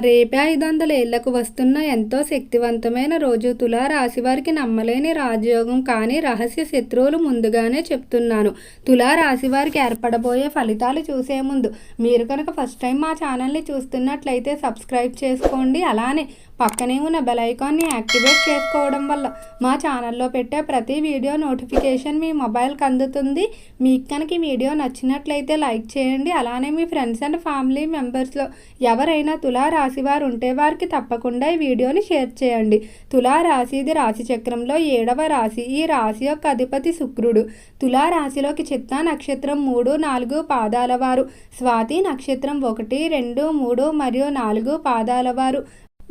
రేపే 500 ఏళ్లకు వస్తున్న ఎంతో శక్తివంతమైన రోజు. తులా రాశి వారికి నమ్మలేని రాజయోగం, కానీ రహస్య శత్రువులు ముందుగానే చెప్తున్నాను. తులా రాశి వారికి ఏర్పడబోయే ఫలితాలు చూసే ముందు మీరు కనుక ఫస్ట్ టైం మా ఛానల్ని చూస్తున్నట్లయితే సబ్స్క్రైబ్ చేసుకోండి. అలానే పక్కనే ఉన్న బెల్ ఐకాన్ని యాక్టివేట్ చేసుకోవడం వల్ల మా ఛానల్లో పెట్టే ప్రతి వీడియో నోటిఫికేషన్ మీ మొబైల్కి అందుతుంది. మీకు కనుక ఈ వీడియో నచ్చినట్లయితే లైక్ చేయండి. అలానే మీ ఫ్రెండ్స్ అండ్ ఫ్యామిలీ మెంబర్స్లో ఎవరైనా తులా రాశి వారు ఉంటే వారికి తప్పకుండా ఈ వీడియోని షేర్ చేయండి. తులా రాశి ఇది రాశి చక్రంలో 7వ రాశి. ఈ రాశి యొక్క అధిపతి శుక్రుడు. తులా రాశిలోకి చిత్తా నక్షత్రం 3, 4 పాదాల వారు, స్వాతి నక్షత్రం 1, 2, 3 మరియు 4 పాదాల వారు,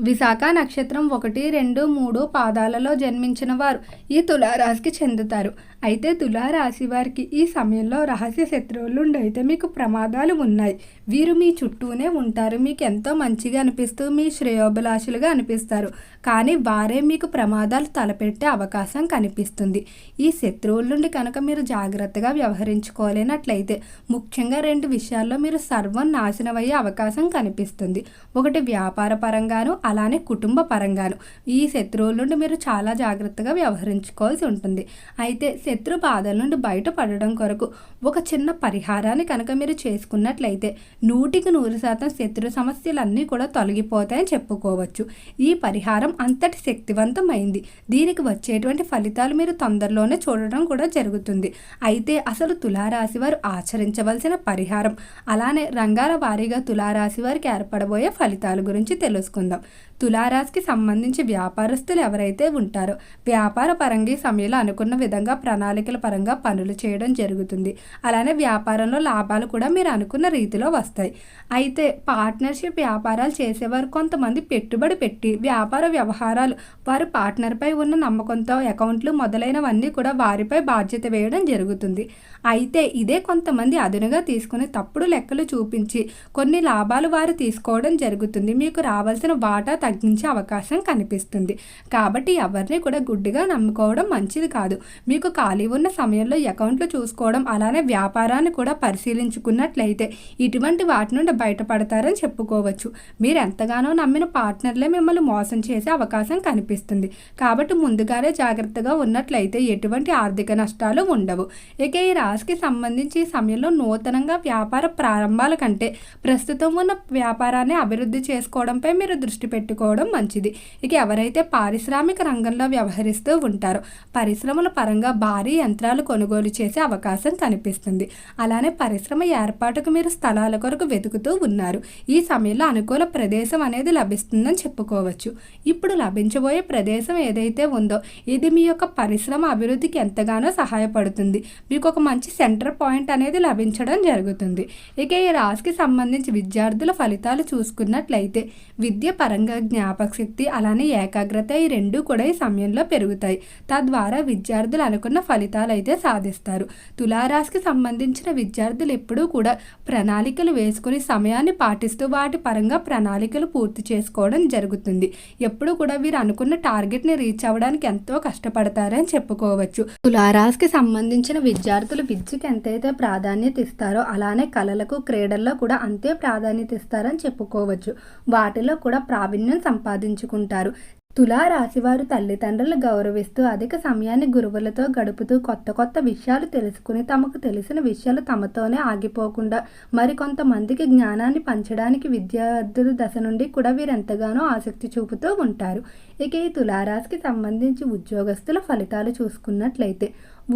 విశాఖ నక్షత్రం 1, 2, 3 పాదాలలో జన్మించిన వారు ఈ తులారాశికి చెందుతారు. అయితే తులారాశి వారికి ఈ సమయంలో రహస్య శత్రువులు అయితే మీకు ప్రమాదాలు ఉన్నాయి. వీరు మీ చుట్టూనే ఉంటారు. మీకు ఎంతో మంచిగా అనిపిస్తూ మీ శ్రేయోభిలాషులుగా అనిపిస్తారు. కానీ వారే మీకు ప్రమాదాలు తలపెట్టే అవకాశం కనిపిస్తుంది. ఈ శత్రువుల నుండి కనుక మీరు జాగ్రత్తగా వ్యవహరించుకోలేనట్లయితే ముఖ్యంగా 2 విషయాల్లో మీరు సర్వం నాశనం అయ్యే అవకాశం కనిపిస్తుంది. ఒకటి వ్యాపార పరంగాను, అలానే కుటుంబ పరంగాను. ఈ శత్రువుల నుండి మీరు చాలా జాగ్రత్తగా వ్యవహరించుకోవాల్సి ఉంటుంది. అయితే శత్రు బాధల నుండి బయటపడడం కొరకు ఒక చిన్న పరిహారాన్ని కనుక మీరు చేసుకున్నట్లయితే 100% శత్రు సమస్యలన్నీ కూడా తొలగిపోతాయని చెప్పుకోవచ్చు. ఈ పరిహారం అంతటి శక్తివంతమైంది. దీనికి వచ్చేటువంటి ఫలితాలు మీరు తొందరలోనే చూడడం కూడా జరుగుతుంది. అయితే అసలు తులారాశి వారు ఆచరించవలసిన పరిహారం, అలానే రంగాల వారీగా తులారాశి వారికి ఏర్పడబోయే ఫలితాల గురించి తెలుసుకుందాం. తులారాశికి సంబంధించి వ్యాపారస్తులు ఎవరైతే ఉంటారో వ్యాపార పరంగా ఈ సమయంలో అనుకున్న విధంగా ప్రణాళికల పరంగా పనులు చేయడం జరుగుతుంది. అలానే వ్యాపారంలో లాభాలు కూడా మీరు అనుకున్న రీతిలో వస్తాయి. అయితే పార్ట్నర్షిప్ వ్యాపారాలు చేసేవారు కొంతమంది పెట్టుబడి పెట్టి వ్యాపార వ్యవహారాలు వారి పార్ట్నర్పై ఉన్న నమ్మకంతో అకౌంట్లు మొదలైనవన్నీ కూడా వారిపై బాధ్యత వేయడం జరుగుతుంది. అయితే ఇదే కొంతమంది అదునుగా తీసుకుని తప్పుడు లెక్కలు చూపించి కొన్ని లాభాలు వారు తీసుకోవడం జరుగుతుంది. మీకు రావాల్సిన వాటా తగ్గించే అవకాశం కనిపిస్తుంది. కాబట్టి ఎవరిని కూడా గుడ్డిగా నమ్ముకోవడం మంచిది కాదు. మీకు ఖాళీ ఉన్న సమయంలో అకౌంట్లు చూసుకోవడం, అలానే వ్యాపారాన్ని కూడా పరిశీలించుకున్నట్లయితే ఇటువంటి వాటి నుండి బయటపడతారని చెప్పుకోవచ్చు. మీరు ఎంతగానో నమ్మిన పార్ట్నర్లే మిమ్మల్ని మోసం చేసే అవకాశం కనిపిస్తుంది. కాబట్టి ముందుగానే జాగ్రత్తగా ఉన్నట్లయితే ఎటువంటి ఆర్థిక నష్టాలు ఉండవు. ఇక ఈ రాశికి సంబంధించి ఈ సమయంలో నూతనంగా వ్యాపార ప్రారంభాల కంటే ప్రస్తుతం ఉన్న వ్యాపారాన్ని అభివృద్ధి చేసుకోవడంపై మీరు దృష్టి పెట్టుకోవడం మంచిది. ఇక ఎవరైతే పారిశ్రామిక రంగంలో వ్యవహరిస్తూ ఉంటారో పరిశ్రమల పరంగా భారీ యంత్రాలు కొనుగోలు చేసే అవకాశం కనిపిస్తుంది. అలానే పరిశ్రమ ఏర్పాటుకు మీరు స్థలాల కొరకు వెతుకుతూ ఉన్నారు. ఈ సమయంలో అనుకూల ప్రదేశం అనేది లభిస్తుందని చెప్పుకోవచ్చు. ఇప్పుడు లభించబోయే ప్రదేశం ఏదైతే ఉందో ఇది మీ యొక్క పరిశ్రమ అభివృద్ధికి ఎంతగానో సహాయపడుతుంది. మీకు ఒక మంచి సెంటర్ పాయింట్ అనేది లభించడం జరుగుతుంది. ఇక ఈ రాశికి సంబంధించి విద్యార్థుల ఫలితాలు చూసుకున్నట్లయితే విద్య పరంగా జ్ఞాపక శక్తి, అలానే ఏకాగ్రత ఈ 2 కూడా ఈ సమయంలో పెరుగుతాయి. తద్వారా విద్యార్థులు అనుకున్న ఫలితాలు అయితే సాధిస్తారు. తులారాశికి సంబంధించిన విద్యార్థులు ఎప్పుడూ కూడా ప్రణాళికలు వేసుకుని సమయాన్ని పాటిస్తూ వాటి పరంగా ప్రణాళికలు పూర్తి చేసుకోవడం జరుగుతుంది. ఎప్పుడు కూడా వీరు అనుకున్న టార్గెట్ని రీచ్ అవ్వడానికి ఎంతో కష్టపడతారని చెప్పుకోవచ్చు. తులారాశికి సంబంధించిన విద్యార్థులు విద్యకు ఎంతైతే ప్రాధాన్యత ఇస్తారో అలానే కళలకు, క్రీడల్లో కూడా అంతే ప్రాధాన్యత ఇస్తారని చెప్పుకోవచ్చు. వాటిలో కూడా ప్రావీణ్యం సంపాదించుకుంటారు. తులారాశి వారు తల్లిదండ్రులు గౌరవిస్తూ అధిక సమయాన్ని గురువులతో గడుపుతూ కొత్త విషయాలు తెలుసుకుని తమకు తెలిసిన విషయాలు తమతోనే ఆగిపోకుండా మరికొంతమందికి జ్ఞానాన్ని పంచడానికి విద్యార్థుల దశ నుండి కూడా వీరెంతగానో ఆసక్తి చూపుతూ ఉంటారు. ఇక ఈ తులారాశికి సంబంధించి ఉద్యోగస్తుల ఫలితాలు చూసుకున్నట్లయితే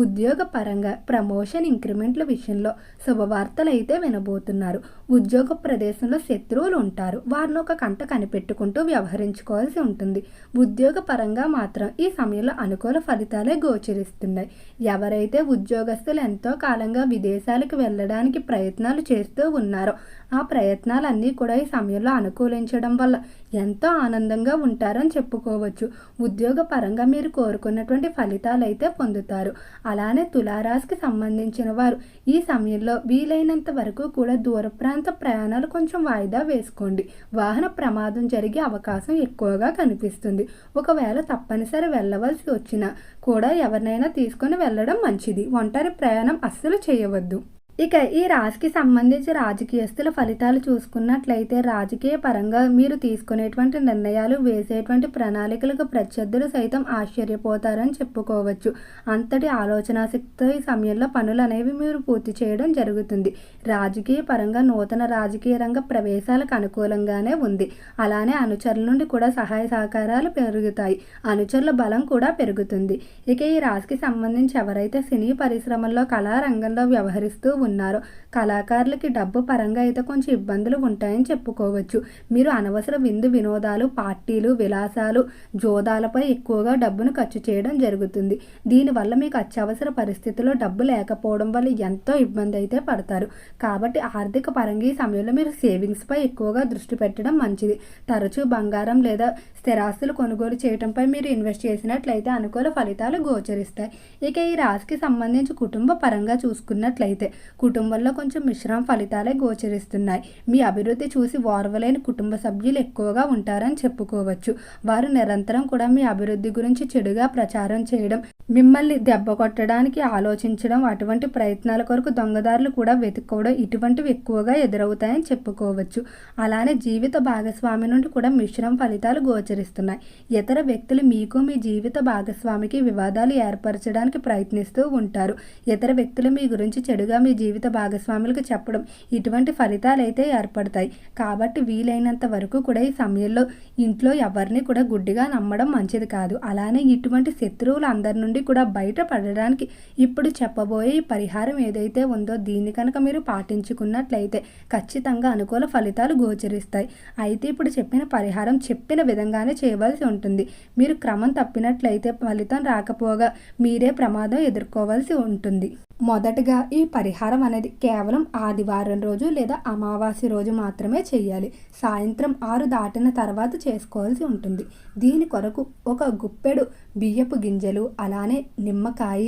ఉద్యోగ పరంగా ప్రమోషన్, ఇంక్రిమెంట్ల విషయంలో శుభవార్తలు అయితే వినబోతున్నారు. ఉద్యోగ ప్రదేశంలో శత్రువులు ఉంటారు. వారిని ఒక కంట కనిపెట్టుకుంటూ వ్యవహరించుకోవాల్సి ఉంటుంది. ఉద్యోగ పరంగా మాత్రం ఈ సమయంలో అనుకూల ఫలితాలే గోచరిస్తున్నాయి. ఎవరైతే ఉద్యోగస్తులు ఎంతో కాలంగా విదేశాలకు వెళ్ళడానికి ప్రయత్నాలు చేస్తూ ఉన్నారో ఆ ప్రయత్నాలన్నీ కూడా ఈ సమయంలో అనుకూలించడం వల్ల ఎంతో ఆనందంగా ఉంటారని చెప్పుకోవచ్చు. ఉద్యోగ పరంగా మీరు కోరుకున్నటువంటి ఫలితాలు అయితే పొందుతారు. అలానే తులారాశికి సంబంధించిన వారు ఈ సమయంలో వీలైనంత వరకు కూడా దూర ప్రాంత ప్రయాణాలు కొంచెం వాయిదా వేసుకోండి. వాహన ప్రమాదం జరిగే అవకాశం ఎక్కువగా కనిపిస్తుంది. ఒకవేళ తప్పనిసరి వెళ్ళవలసి వచ్చినా కూడా ఎవరినైనా తీసుకొని వెళ్ళడం మంచిది. ఒంటరి ప్రయాణం అస్సలు చేయవద్దు. ఇక ఈ రాశికి సంబంధించి రాజకీయస్తుల ఫలితాలు చూసుకున్నట్లయితే రాజకీయ పరంగా మీరు తీసుకునేటువంటి నిర్ణయాలు, వేసేటువంటి ప్రణాళికలకు ప్రత్యర్థులు సైతం ఆశ్చర్యపోతారని చెప్పుకోవచ్చు. అంతటి ఆలోచనాశక్తితో ఈ సమయంలో పనులు అనేవి మీరు పూర్తి చేయడం జరుగుతుంది. రాజకీయ పరంగా నూతన రాజకీయ రంగ ప్రవేశాలకు అనుకూలంగానే ఉంది. అలానే అనుచరుల నుండి కూడా సహాయ సహకారాలు పెరుగుతాయి. అనుచరుల బలం కూడా పెరుగుతుంది. ఇక ఈ రాశికి సంబంధించి ఎవరైతే సినీ పరిశ్రమల్లో కళారంగంలో వ్యవహరిస్తూ ఉన్నారో కళాకారులకి డబ్బు పరంగా అయితే కొంచెం ఇబ్బందులు ఉంటాయని చెప్పుకోవచ్చు. మీరు అనవసర వినోదాలు, పార్టీలు, విలాసాలు, జోదాలపై ఎక్కువగా డబ్బును ఖర్చు చేయడం జరుగుతుంది. దీనివల్ల మీకు అత్యవసర పరిస్థితుల్లో డబ్బు లేకపోవడం వల్ల ఎంతో ఇబ్బంది అయితే పడతారు. కాబట్టి ఆర్థిక పరంగా ఈ సమయంలో మీరు సేవింగ్స్పై ఎక్కువగా దృష్టి పెట్టడం మంచిది. తరచూ బంగారం లేదా స్థిరాస్తులు కొనుగోలు చేయడంపై మీరు ఇన్వెస్ట్ చేసినట్లయితే అనుకూల ఫలితాలు గోచరిస్తాయి. ఇక ఈ రాశికి సంబంధించి కుటుంబ పరంగా చూసుకున్నట్లయితే కుటుంబంలో కొంచెం మిశ్రమ ఫలితాలే గోచరిస్తున్నాయి. మీ అభివృద్ధి చూసి ఓర్వలేని కుటుంబ సభ్యులు ఎక్కువగా ఉంటారని చెప్పుకోవచ్చు. వారు నిరంతరం కూడా మీ అభివృద్ధి గురించి చెడుగా ప్రచారం చేయడం, మిమ్మల్ని దెబ్బ కొట్టడానికి ఆలోచించడం, అటువంటి ప్రయత్నాల కొరకు దొంగదారులు కూడా వెతుక్కోవడం ఇటువంటివి ఎక్కువగా ఎదురవుతాయని చెప్పుకోవచ్చు. అలానే జీవిత భాగస్వామి నుండి కూడా మిశ్రమ ఫలితాలు గోచరిస్తున్నాయి. ఇతర వ్యక్తులు మీకు మీ జీవిత భాగస్వామికి వివాదాలు ఏర్పరచడానికి ప్రయత్నిస్తూ ఉంటారు. ఇతర వ్యక్తులు మీ గురించి చెడుగా మీ జీవిత భాగస్వాములకు చెప్పడం ఇటువంటి ఫలితాలు అయితే ఏర్పడతాయి. కాబట్టి వీలైనంత వరకు కూడా ఈ సమయంలో ఇంట్లో ఎవరిని కూడా గుడ్డిగా నమ్మడం మంచిది కాదు. అలానే ఇటువంటి శత్రువులు అందరి నుండి కూడా బయటపడడానికి ఇప్పుడు చెప్పబోయే ఈ పరిహారం ఏదైతే ఉందో దీన్ని కనుక మీరు పాటించుకున్నట్లయితే ఖచ్చితంగా అనుకూల ఫలితాలు గోచరిస్తాయి. అయితే ఇప్పుడు చెప్పిన పరిహారం చెప్పిన విధంగానే చేయవలసి ఉంటుంది. మీరు క్రమం తప్పినట్లయితే ఫలితం రాకపోగా మీరే ప్రమాదం ఎదుర్కోవాల్సి ఉంటుంది. మొదటగా ఈ పరిహారం అనేది కేవలం ఆదివారం రోజు లేదా అమావాస్య రోజు మాత్రమే చేయాలి. సాయంత్రం 6 దాటిన తర్వాత చేసుకోవాల్సి ఉంటుంది. దీని కొరకు ఒక గుప్పెడు బియ్యపు గింజలు, అలానే నిమ్మకాయ,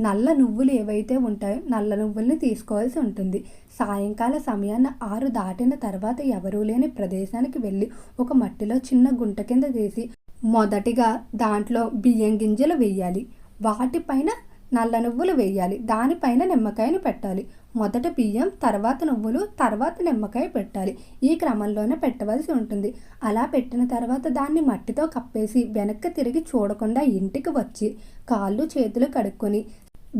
నల్ల నువ్వులు ఏవైతే ఉంటాయో నల్ల నువ్వుల్ని తీసుకోవాల్సి ఉంటుంది. సాయంకాల సమయాన్న 6 దాటిన తర్వాత ఎవరూ లేని ప్రదేశానికి వెళ్ళి ఒక మట్టిలో చిన్న గుంట కింద తీసి మొదటిగా దాంట్లో బియ్యం గింజలు వేయాలి. వాటిపైన నల్ల నువ్వులు వేయాలి. దానిపైన నిమ్మకాయను పెట్టాలి. మొదట బియ్యం, తర్వాత నువ్వులు, తర్వాత నిమ్మకాయ పెట్టాలి. ఈ క్రమంలోనే పెట్టవలసి ఉంటుంది. అలా పెట్టిన తర్వాత దాన్ని మట్టితో కప్పేసి వెనక్కి తిరిగి చూడకుండా ఇంటికి వచ్చి కాళ్ళు చేతులు కడుక్కొని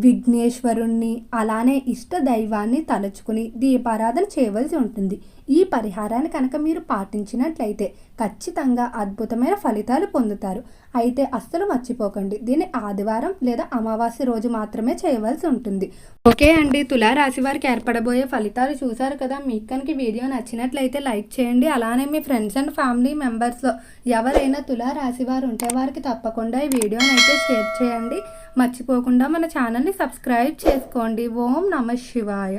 విఘ్నేశ్వరుణ్ణి అలానే ఇష్ట దైవాన్ని తలుచుకుని దీపారాధన చేయవలసి ఉంటుంది. ఈ పరిహారాన్ని కనుక మీరు పాటించినట్లయితే ఖచ్చితంగా అద్భుతమైన ఫలితాలు పొందుతారు. అయితే అస్సలు మర్చిపోకండి, దీన్ని ఆదివారం లేదా అమావాస్య రోజు మాత్రమే చేయవలసి ఉంటుంది. ఓకే అండి, తులా రాశి వారికి ఏర్పడబోయే ఫలితాలు చూసారు కదా. మీకు కనుక వీడియో నచ్చినట్లయితే లైక్ చేయండి. అలానే మీ ఫ్రెండ్స్ అండ్ ఫ్యామిలీ మెంబర్స్లో ఎవరైనా తులా రాశి వారు ఉంటే వారికి తప్పకుండా ఈ వీడియోని అయితే షేర్ చేయండి. మర్చిపోకుండా మన ఛానల్ని సబ్స్క్రైబ్ చేసుకోండి. ఓం నమః శివాయ.